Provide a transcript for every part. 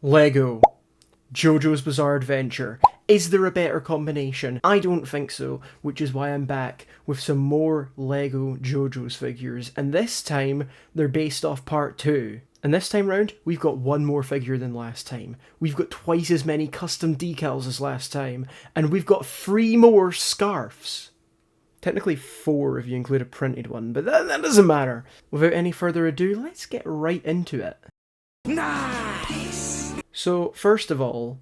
Lego. JoJo's Bizarre Adventure. Is there a better combination? I don't think so, which is why I'm back with some more Lego JoJo's figures, and this time they're based off part 2. And this time round, we've got one more figure than last time. We've got twice as many custom decals as last time, and we've got 3 more scarves. Technically 4 if you include a printed one, but that doesn't matter. Without any further ado, let's get right into it. Nice! So, first of all,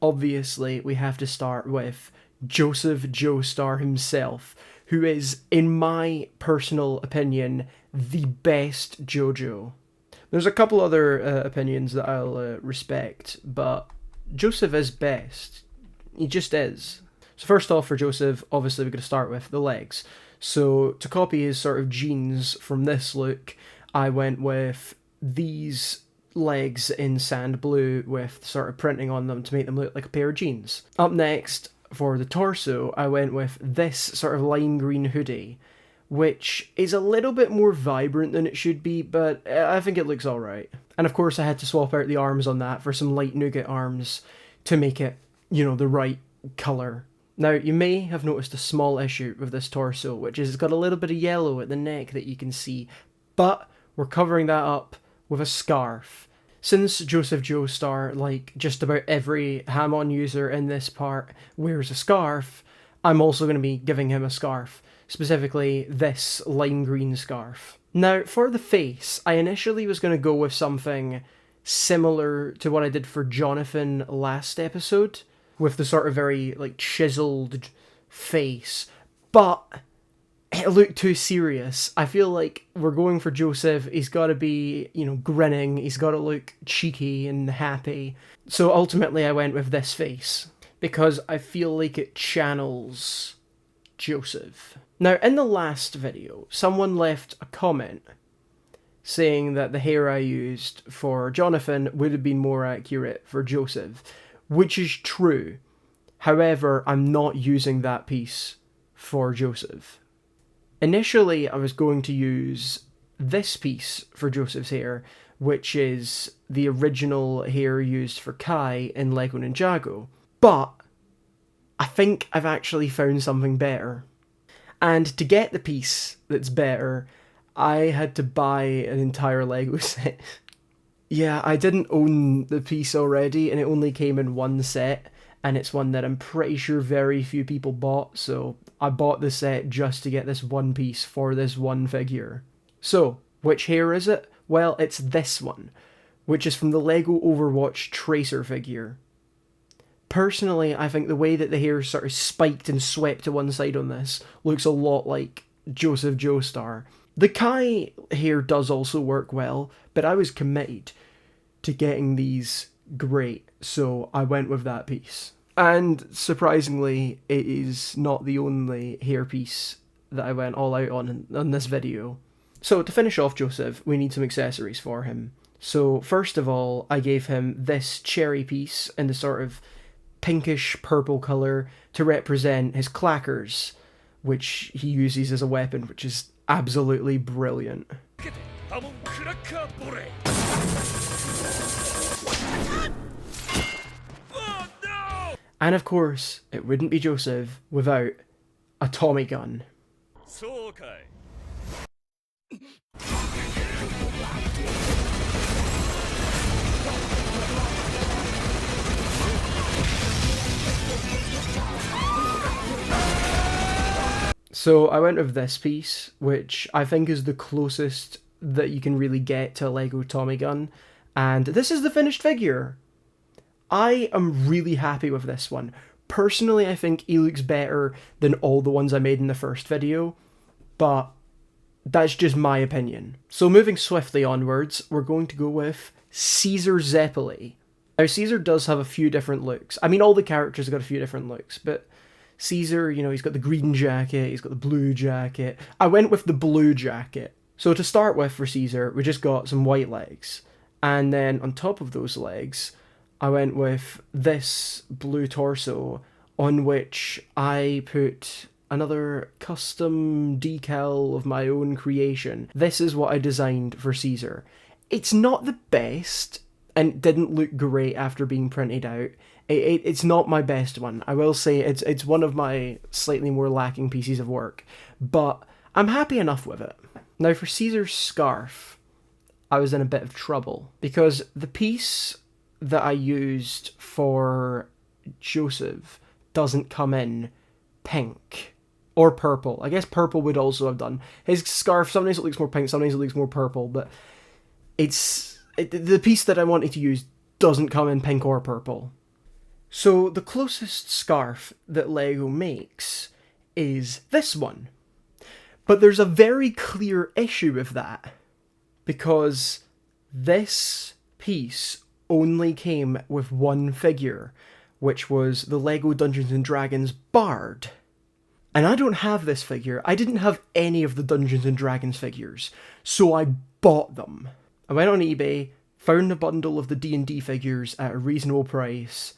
obviously we have to start with Joseph Joestar himself, who is, in my personal opinion, the best JoJo. There's a couple other opinions that I'll respect, but Joseph is best. He just is. So first off, for Joseph, obviously we're going to start with the legs. So to copy his sort of genes from this look, I went with these legs in sand blue with sort of printing on them to make them look like a pair of jeans. Up next, for the torso, I went with this sort of lime green hoodie, which is a little bit more vibrant than it should be, but I think it looks alright. And of course I had to swap out the arms on that for some light nougat arms to make it, you know, the right colour. Now, you may have noticed a small issue with this torso, which is it's got a little bit of yellow at the neck that you can see, but we're covering that up with a scarf. Since Joseph Joestar, like just about every Hamon user in this part, wears a scarf, I'm also going to be giving him a scarf. Specifically, this lime green scarf. Now, for the face, I initially was going to go with something similar to what I did for Jonathan last episode, with the sort of very, like, chiseled face, but it looked too serious. I feel like we're going for Joseph, he's got to be, you know, grinning, he's got to look cheeky and happy. So ultimately I went with this face, because I feel like it channels Joseph. Now, in the last video, someone left a comment saying that the hair I used for Jonathan would have been more accurate for Joseph, which is true. However, I'm not using that piece for Joseph. Initially, I was going to use this piece for Joseph's hair, which is the original hair used for Kai in Lego Ninjago, but I think I've actually found something better. And to get the piece that's better, I had to buy an entire Lego set. Yeah, I didn't own the piece already, and it only came in one set, and it's one that I'm pretty sure very few people bought, so I bought the set just to get this one piece for this one figure. So, which hair is it? Well, it's this one, which is from the Lego Overwatch Tracer figure. Personally, I think the way that the hair is sort of spiked and swept to one side on this looks a lot like Joseph Joestar. The Kai hair does also work well, but I was committed to getting these great, so I went with that piece. And surprisingly, it is not the only hairpiece that I went all out on this video. So to finish off Joseph, we need some accessories for him. So first of all, I gave him this cherry piece in the sort of pinkish purple colour to represent his clackers, which he uses as a weapon, which is absolutely brilliant. And of course, it wouldn't be Joseph without a Tommy gun. So I went with this piece, which I think is the closest that you can really get to a Lego Tommy gun, and this is the finished figure. I am really happy with this one. Personally, I think he looks better than all the ones I made in the first video, but that's just my opinion. So moving swiftly onwards, we're going to go with Caesar Zeppeli. Now, Caesar does have a few different looks. I mean, all the characters have got a few different looks, but Caesar, you know, he's got the green jacket, he's got the blue jacket. I went with the blue jacket. So to start with for Caesar, we just got some white legs. And then on top of those legs, I went with this blue torso on which I put another custom decal of my own creation. This is what I designed for Caesar. It's not the best. and didn't look great after being printed out. It's not my best one. I will say it's one of my slightly more lacking pieces of work, but I'm happy enough with it. Now for Caesar's scarf, I was in a bit of trouble because the piece that I used for Joseph doesn't come in pink or purple. I guess purple would also have done. His scarf, sometimes it looks more pink, sometimes it looks more purple, but the piece that I wanted to use doesn't come in pink or purple. So the closest scarf that LEGO makes is this one. But there's a very clear issue with that, because this piece only came with one figure, which was the LEGO Dungeons & Dragons Bard. And I don't have this figure. I didn't have any of the Dungeons & Dragons figures, so I bought them. I went on eBay, found a bundle of the D&D figures at a reasonable price,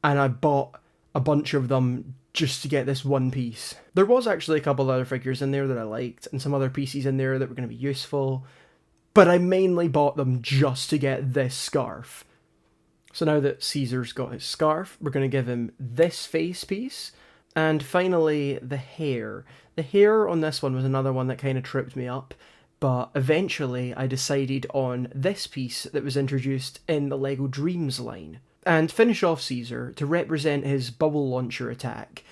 and I bought a bunch of them just to get this one piece. There was actually a couple other figures in there that I liked, and some other pieces in there that were going to be useful, but I mainly bought them just to get this scarf. So now that Caesar's got his scarf, we're going to give him this face piece, and finally the hair. The hair on this one was another one that kind of tripped me up, but eventually I decided on this piece that was introduced in the LEGO Dreams line. And finish off Caesar, to represent his bubble launcher attack,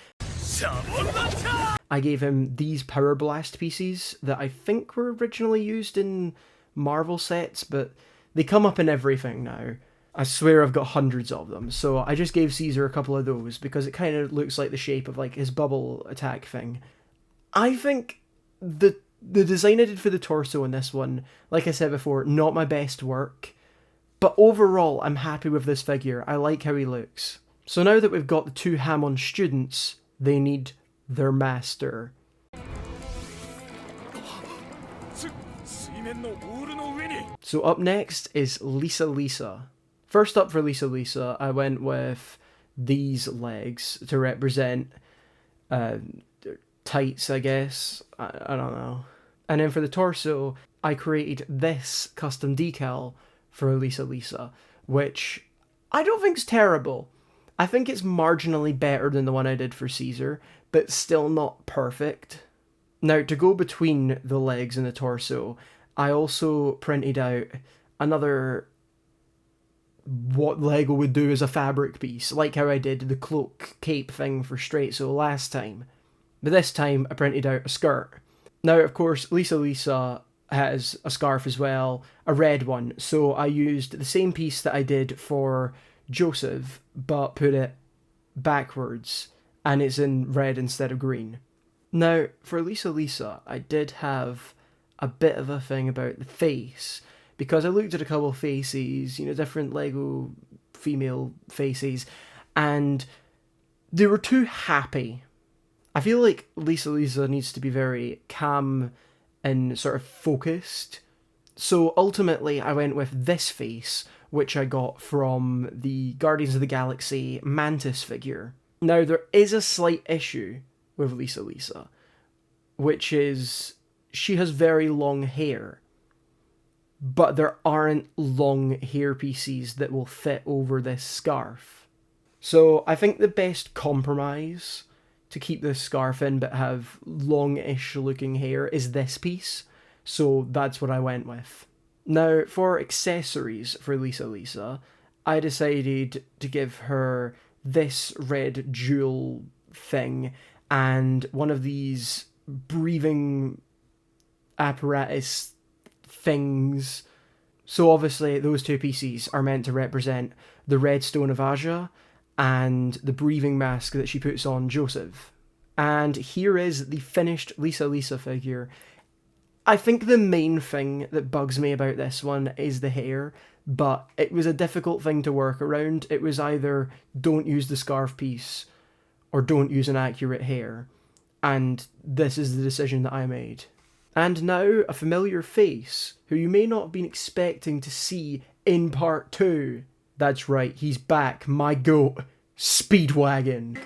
I gave him these Power Blast pieces that I think were originally used in Marvel sets, but they come up in everything now. I swear I've got hundreds of them, so I just gave Caesar a couple of those because it kind of looks like the shape of like his bubble attack thing. I think the design I did for the torso in this one, like I said before, not my best work. But overall, I'm happy with this figure. I like how he looks. So now that we've got the two Hamon students, they need their master. So up next is Lisa. First up for Lisa, I went with these legs to represent tights, I guess. I don't know. And then for the torso, I created this custom decal for Lisa, which I don't think's terrible. I think it's marginally better than the one I did for Caesar, but still not perfect. Now, to go between the legs and the torso, I also printed out another what LEGO would do as a fabric piece, like how I did the cloak cape thing for Straight So last time. But this time, I printed out a skirt. Now, of course, Lisa has a scarf as well, a red one, so I used the same piece that I did for Joseph, but put it backwards, and it's in red instead of green. Now, for Lisa, I did have a bit of a thing about the face, because I looked at a couple of faces, different LEGO female faces, and they were too happy. I feel like Lisa needs to be very calm and sort of focused. So ultimately I went with this face, which I got from the Guardians of the Galaxy Mantis figure. Now there is a slight issue with Lisa, which is she has very long hair, but there aren't long hair pieces that will fit over this scarf. So I think the best compromise to keep this scarf in but have longish looking hair is this piece, so that's what I went with. Now for accessories for Lisa, I decided to give her this red jewel thing and one of these breathing apparatus things. So obviously those two pieces are meant to represent the red stone of Aja and the breathing mask that she puts on Joseph. And here is the finished Lisa figure. I think the main thing that bugs me about this one is the hair, but it was a difficult thing to work around. It was either don't use the scarf piece or don't use an accurate hair. And this is the decision that I made. And now a familiar face who you may not have been expecting to see in part 2. That's right, he's back, my goat, Speedwagon.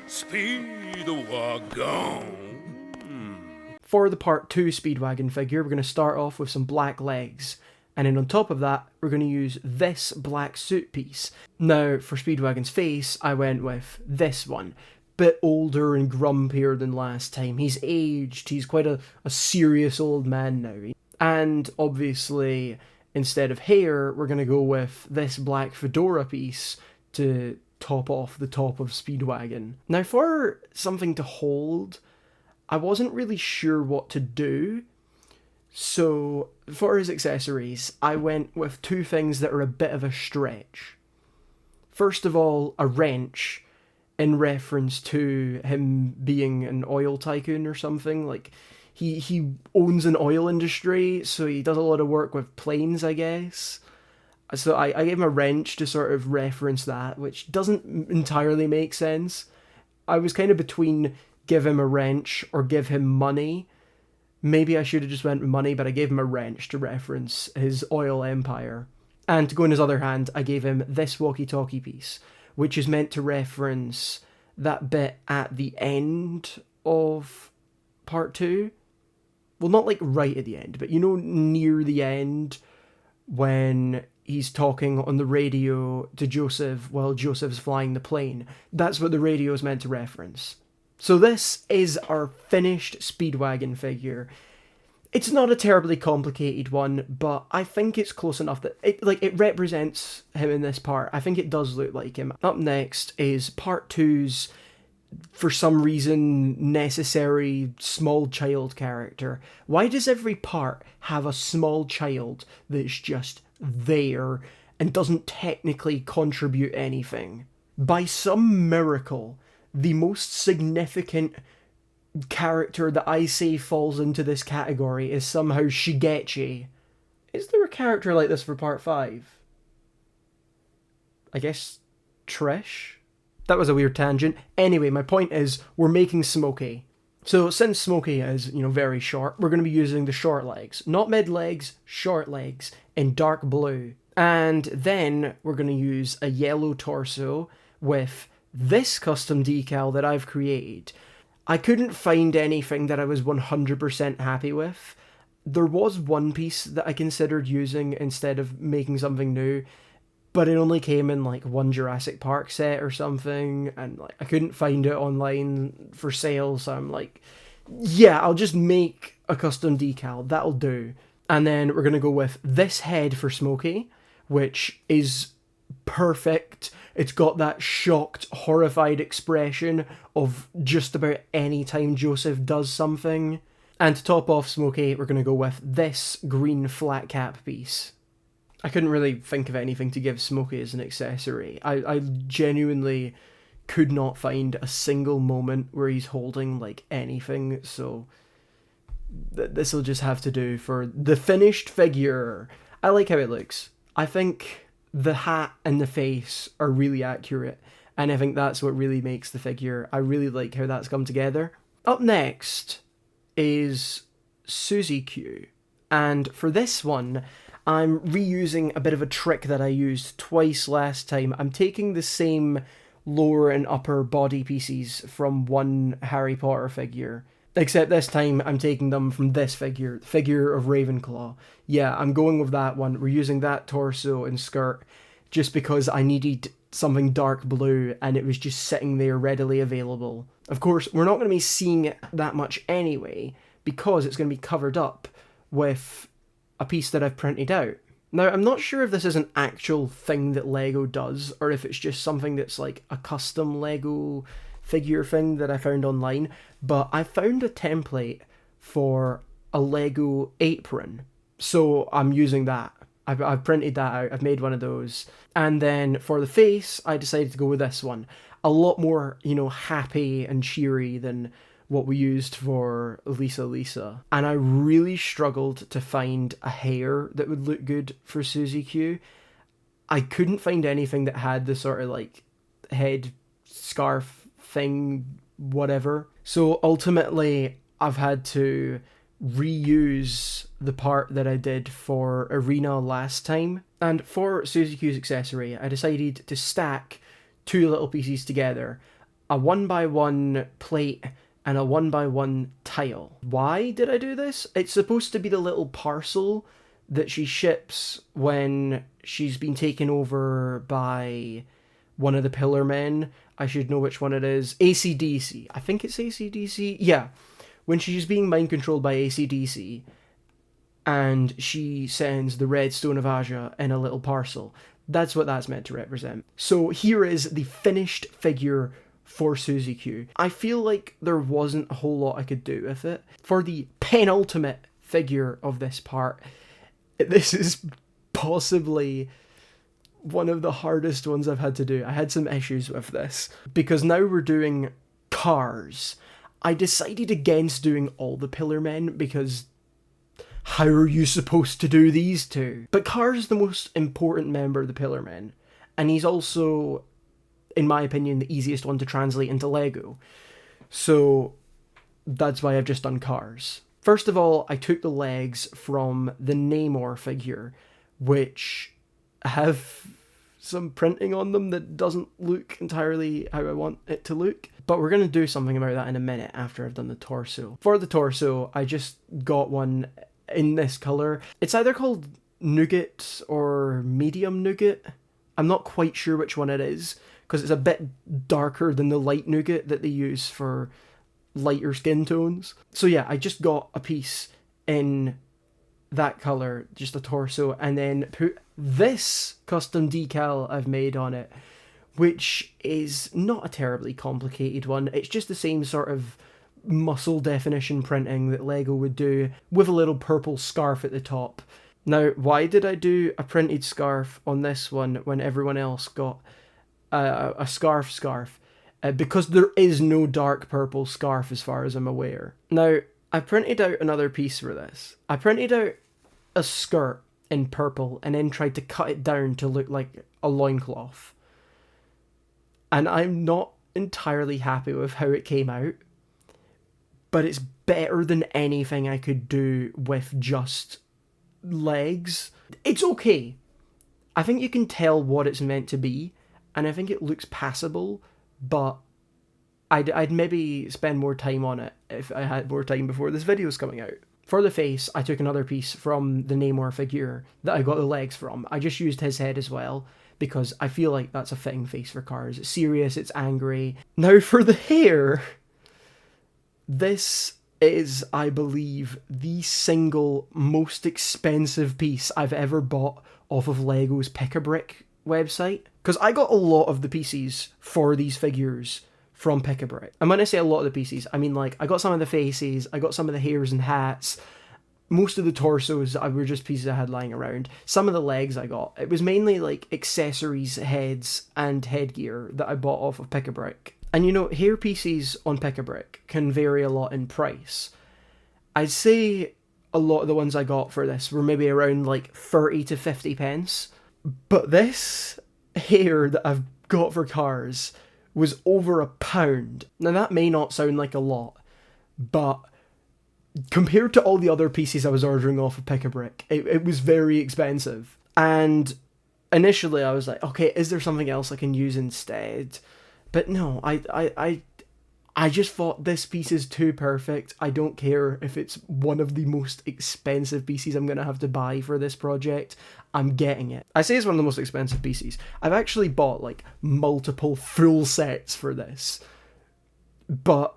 For the part 2 Speedwagon figure, we're going to start off with some black legs. And then on top of that, we're going to use this black suit piece. Now, for Speedwagon's face, I went with this one. Bit older and grumpier than last time. He's aged, he's quite a serious old man now. And obviously, instead of hair, we're going to go with this black fedora piece to top off the top of Speedwagon. Now, for something to hold, I wasn't really sure what to do. So, for his accessories, I went with two things that are a bit of a stretch. First of all, a wrench, in reference to him being an oil tycoon or something. Like, he owns an oil industry, so he does a lot of work with planes, I guess. So I gave him a wrench to sort of reference that, which doesn't entirely make sense. I was kind of between give him a wrench or give him money. Maybe I should have just went with money, but I gave him a wrench to reference his oil empire. And to go in his other hand, I gave him this walkie-talkie piece, which is meant to reference that bit at the end of part 2. Well, not like right at the end, but near the end when he's talking on the radio to Joseph while Joseph's flying the plane. That's what the radio is meant to reference. So this is our finished Speedwagon figure. It's not a terribly complicated one, but I think it's close enough that it represents him in this part. I think it does look like him. Up next is part 2's, for some reason, necessary small child character. Why does every part have a small child that's just there and doesn't technically contribute anything? By some miracle, the most significant character that I say falls into this category is somehow Shigechi. Is there a character like this for part 5? I guess Trish? That was a weird tangent. Anyway, my point is, we're making Smokey. So since Smokey is, very short, we're going to be using the short legs. Not mid legs, short legs, in dark blue. And then we're going to use a yellow torso with this custom decal that I've created. I couldn't find anything that I was 100% happy with. There was one piece that I considered using instead of making something new, but it only came in one Jurassic Park set or something, and I couldn't find it online for sale, so I'm like, yeah, I'll just make a custom decal, that'll do. And then we're going to go with this head for Smokey, which is perfect. It's got that shocked, horrified expression of just about any time Joseph does something. And to top off Smokey, we're going to go with this green flat cap piece. I couldn't really think of anything to give Smokey as an accessory. I genuinely could not find a single moment where he's holding anything, so this will just have to do for the finished figure. I like how it looks. I think the hat and the face are really accurate, and I think that's what really makes the figure. I really like how that's come together. Up next is Suzy Q, and for this one, I'm reusing a bit of a trick that I used twice last time. I'm taking the same lower and upper body pieces from one Harry Potter figure, except this time I'm taking them from this figure, the figure of Ravenclaw. Yeah, I'm going with that one. We're using that torso and skirt just because I needed something dark blue and it was just sitting there readily available. Of course, we're not going to be seeing it that much anyway because it's going to be covered up with a piece that I've printed out. Now, I'm not sure if this is an actual thing that LEGO does or if it's just something that's a custom LEGO figure thing that I found online, but I found a template for a LEGO apron, so I'm using that. I've printed that out, I've made one of those. And then for the face, I decided to go with this one. A lot more, happy and cheery than what we used for Lisa. And I really struggled to find a hair that would look good for Suzy Q. I couldn't find anything that had the sort of head scarf thing, whatever. So ultimately, I've had to reuse the part that I did for Arena last time. And for Suzy Q's accessory, I decided to stack two little pieces together. A 1x1 plate and a 1x1 tile. Why did I do this? It's supposed to be the little parcel that she ships when she's been taken over by one of the Pillar Men. I should know which one it is. AC/DC. I think it's AC/DC. Yeah. When she's being mind controlled by AC/DC, and she sends the red stone of Aja in a little parcel. That's what that's meant to represent. So here is the finished figure for Suzy Q. I feel like there wasn't a whole lot I could do with it. For the penultimate figure of this part, this is possibly one of the hardest ones I've had to do. I had some issues with this, because now we're doing cars. I decided against doing all the Pillar Men, because how are you supposed to do these two? But Cars is the most important member of the Pillar Men, and he's also, in my opinion, the easiest one to translate into Lego. So that's why I've just done Cars. First of all, I took the legs from the Namor figure, which have some printing on them that doesn't look entirely how I want it to look. But we're going to do something about that in a minute after I've done the torso. For the torso, I just got one in this colour. It's either called Nougat or Medium Nougat. I'm not quite sure which one it is, because it's a bit darker than the light nougat that they use for lighter skin tones. So yeah, I just got a piece in that colour, just a torso, and then put this custom decal I've made on it, which is not a terribly complicated one. It's just the same sort of muscle definition printing that Lego would do, with a little purple scarf at the top. Now, why did I do a printed scarf on this one when everyone else got a scarf? Because there is no dark purple scarf as far as I'm aware. Now, I printed out another piece for this. I printed out a skirt in purple and then tried to cut it down to look like a loincloth. And I'm not entirely happy with how it came out, but it's better than anything I could do with just legs. It's okay. I think you can tell what it's meant to be, and I think it looks passable, but I'd maybe spend more time on it if I had more time before this video's coming out. For the face, I took another piece from the Namor figure that I got the legs from. I just used his head as well, because I feel like that's a fitting face for Cars. It's serious, it's angry. Now for the hair, this is, I believe, the single most expensive piece I've ever bought off of Lego's Pick-a-Brick website. Because I got a lot of the pieces for these figures from Pick-a-Brick. And when I say a lot of the pieces, I mean like, I got some of the faces, I got some of the hairs and hats, most of the torsos were just pieces I had lying around. Some of the legs I got. It was mainly like accessories, heads, and headgear that I bought off of Pick-a-Brick. And you know, hair pieces on Pick-a-Brick can vary a lot in price. I'd say a lot of the ones I got for this were maybe around like 30 to 50 pence. But this hair that I've got for Cars was over £1. Now that may not sound like a lot, but compared to all the other pieces I was ordering off of Pick-a-Brick, it was very expensive. And initially I was like, okay, is there something else I can use instead? But no, I just thought this piece is too perfect. I don't care if it's one of the most expensive pieces I'm going to have to buy for this project. I'm getting it. I say it's one of the most expensive pieces. I've actually bought like multiple full sets for this. But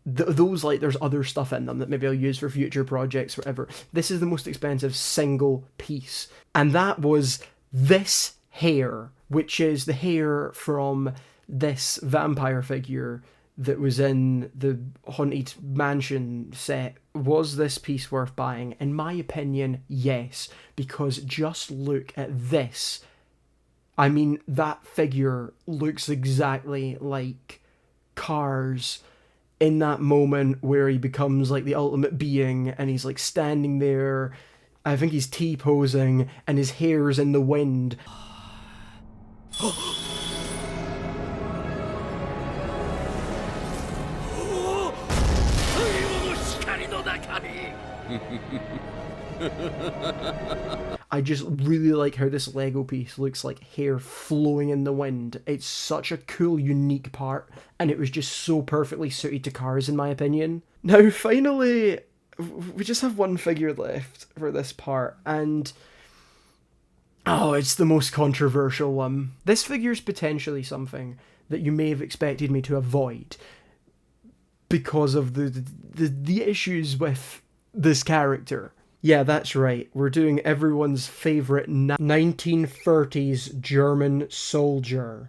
those, like, there's other stuff in them that maybe I'll use for future projects, whatever. This is the most expensive single piece. And that was this hair, which is the hair from this vampire figure that was in the Haunted Mansion set. Was this piece worth buying? In my opinion, yes, because just look at this. I mean, that figure looks exactly like Cars in that moment where he becomes like the ultimate being and he's like standing there. I think he's T-posing and his hair's in the wind. I just really like how this Lego piece looks like hair flowing in the wind. It's such a cool, unique part, and it was just so perfectly suited to Cars in my opinion. Now finally, we just have one figure left for this part, and oh, it's the most controversial one. This figure's potentially something that you may have expected me to avoid because of the issues with this character. Yeah, that's right. We're doing everyone's favourite 1930s German soldier.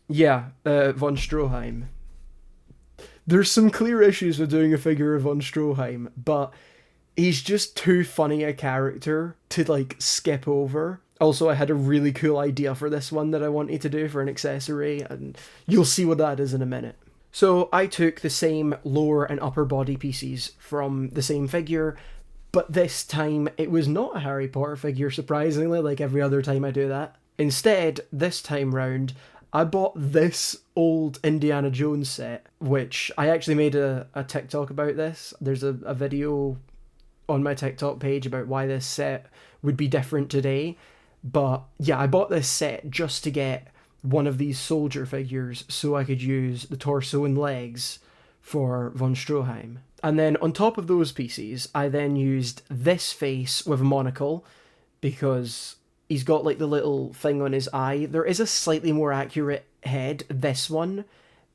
Yeah, von Stroheim. There's some clear issues with doing a figure of von Stroheim, but he's just too funny a character to, like, skip over. Also, I had a really cool idea for this one that I wanted to do for an accessory, and you'll see what that is in a minute. So I took the same lower and upper body pieces from the same figure, but this time it was not a Harry Potter figure, surprisingly, like every other time I do that. Instead, this time round, I bought this old Indiana Jones set, which I actually made a TikTok about this. There's a video on my TikTok page about why this set would be different today. But yeah, I bought this set just to get one of these soldier figures so I could use the torso and legs for von Stroheim. And then on top of those pieces, I then used this face with a monocle because he's got like the little thing on his eye. There is a slightly more accurate head, this one,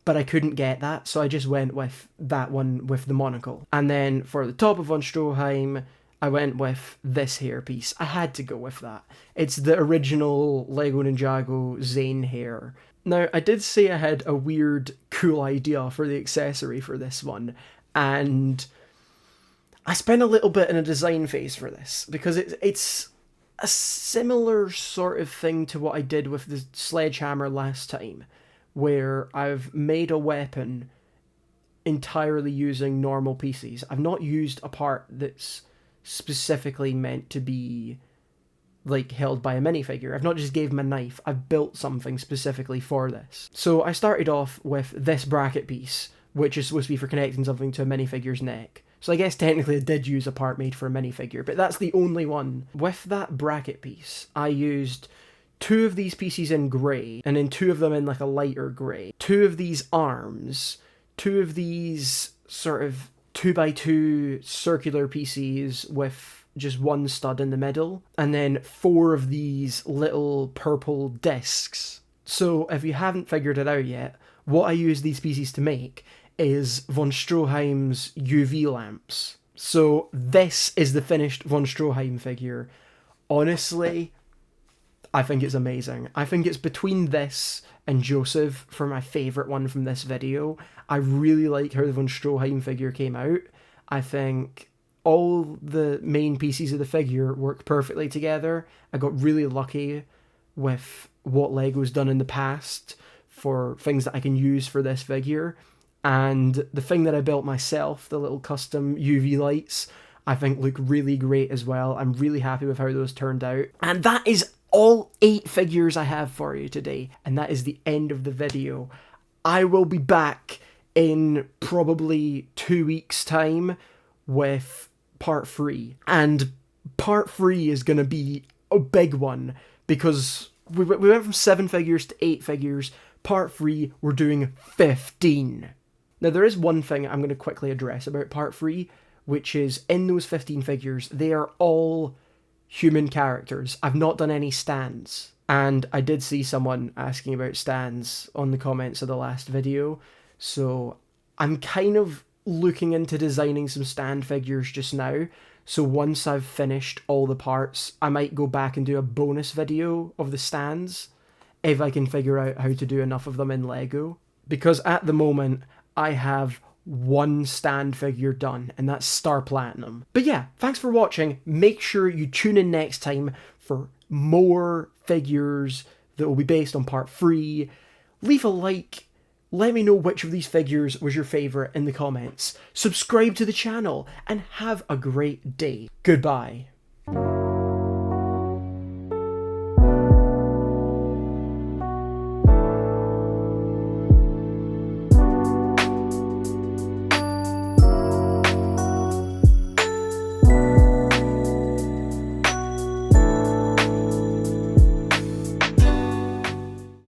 but I couldn't get that, so I just went with that one with the monocle. And then for the top of von Stroheim, I went with this hairpiece. I had to go with that. It's the original Lego Ninjago Zane hair. Now, I did say I had a weird, cool idea for the accessory for this one, and I spent a little bit in a design phase for this, because it's a similar sort of thing to what I did with the sledgehammer last time, where I've made a weapon entirely using normal pieces. I've not used a part that's specifically meant to be like held by a minifigure. I've not just gave him a knife, I've built something specifically for this. So I started off with this bracket piece, which is supposed to be for connecting something to a minifigure's neck. So I guess technically I did use a part made for a minifigure, but that's the only one. With that bracket piece, I used 2 of these pieces in grey, and then 2 of them in like a lighter grey. 2 of these arms, 2 of these sort of 2x2 circular pieces with just one stud in the middle, and then 4 of these little purple discs. So if you haven't figured it out yet, what I use these pieces to make is von Stroheim's UV lamps. So this is the finished von Stroheim figure. Honestly, I think it's amazing. I think it's between this and Joseph for my favourite one from this video. I really like how the von Stroheim figure came out. I think all the main pieces of the figure work perfectly together. I got really lucky with what Lego's done in the past for things that I can use for this figure. And the thing that I built myself, the little custom UV lights, I think look really great as well. I'm really happy with how those turned out. And that is all 8 figures I have for you today, and that is the end of the video. I will be back in probably 2 weeks' time with part 3, and part 3 is going to be a big one, because we went from 7 figures to 8 figures. Part 3, we're doing 15. Now, there is one thing I'm going to quickly address about part 3, which is in those 15 figures, they are all human characters. I've not done any stands. And I did see someone asking about stands on the comments of the last video, so I'm kind of looking into designing some stand figures just now. So once I've finished all the parts, I might go back and do a bonus video of the stands, if I can figure out how to do enough of them in Lego. Because at the moment, I have 1 stand figure done, and that's Star Platinum. But yeah, thanks for watching. Make sure you tune in next time for more figures that will be based on part 3. Leave a like. Let me know which of these figures was your favourite in the comments. Subscribe to the channel, and have a great day. Goodbye.